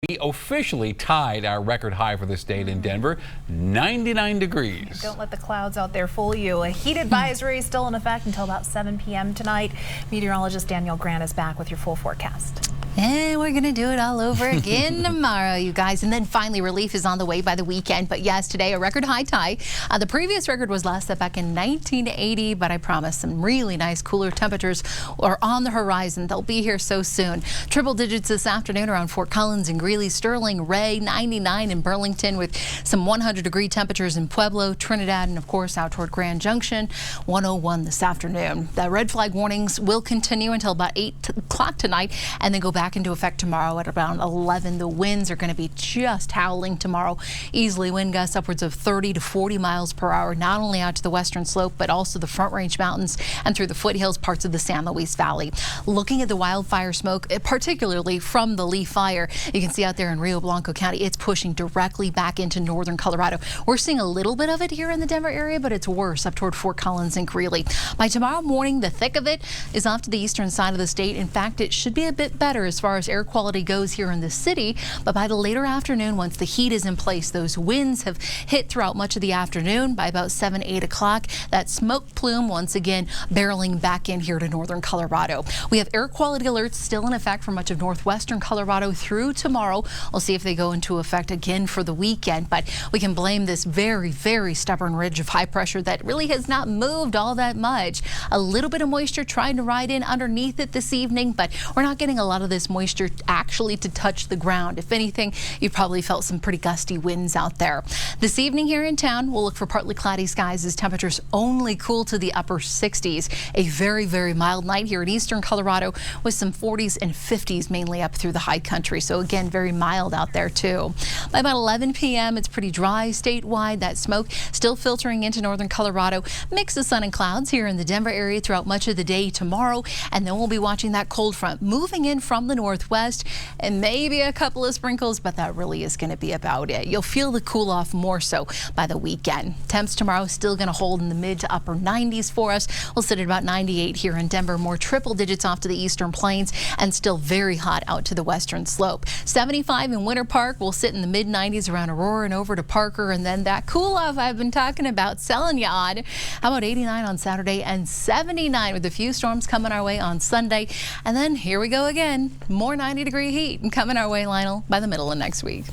We officially tied our record high for this date in Denver, 99 degrees. Don't let the clouds out there fool you. A heat advisory is still in effect until about 7 p.m. tonight. Meteorologist Danielle Grant is back with your full forecast. And we're going to do it all over again tomorrow, you guys. And then finally, relief is on the way by the weekend. But yes, today, a record high tie. The previous record was last set back in 1980, but I promise some really nice cooler temperatures are on the horizon. They'll be here so soon. Triple digits this afternoon around Fort Collins and Greeley, Sterling, Ray, 99 in Burlington with some 100-degree temperatures in Pueblo, Trinidad, and of course out toward Grand Junction, 101 this afternoon. The red flag warnings will continue until about 8 o'clock tonight and then go back into effect tomorrow at around 11. The winds are going to be just howling tomorrow. Easily wind gusts upwards of 30 to 40 miles per hour, not only out to the western slope, but also the Front Range Mountains and through the foothills parts of the San Luis Valley. Looking at the wildfire smoke, particularly from the Lee Fire, you can see out there in Rio Blanco County, it's pushing directly back into northern Colorado. We're seeing a little bit of it here in the Denver area, but it's worse up toward Fort Collins and Greeley. By tomorrow morning, the thick of it is off to the eastern side of the state. In fact, it should be a bit better as far as air quality goes here in the city, but by the later afternoon, once the heat is in place, those winds have hit throughout much of the afternoon. By about 7, 8 o'clock, that smoke plume once again barreling back in here to northern Colorado. We have air quality alerts still in effect for much of northwestern Colorado through tomorrow. We'll see if they go into effect again for the weekend, but we can blame this very, very stubborn ridge of high pressure that really has not moved all that much. A little bit of moisture trying to ride in underneath it this evening, but we're not getting a lot of this moisture actually to touch the ground. If anything, you probably felt some pretty gusty winds out there. This evening here in town, we'll look for partly cloudy skies as temperatures only cool to the upper 60s. A very, very mild night here in eastern Colorado with some 40s and 50s mainly up through the high country. So again, very mild out there too. By about 11 p.m., it's pretty dry statewide. That smoke still filtering into northern Colorado. Mix of sun and clouds here in the Denver area throughout much of the day tomorrow. And then we'll be watching that cold front moving in from the northwest and maybe a couple of sprinkles, but that really is going to be about it. You'll feel the cool off more so by the weekend. Temps tomorrow still going to hold in the mid to upper 90s for us. We'll sit at about 98 here in Denver, more triple digits off to the eastern plains and still very hot out to the western slope. 75 in Winter Park. We'll sit in the mid 90s around Aurora and over to Parker, and then that cool off I've been talking about selling you on. How about 89 on Saturday and 79 with a few storms coming our way on Sunday. And then here we go again. More 90-degree heat coming our way, Lionel, by the middle of next week.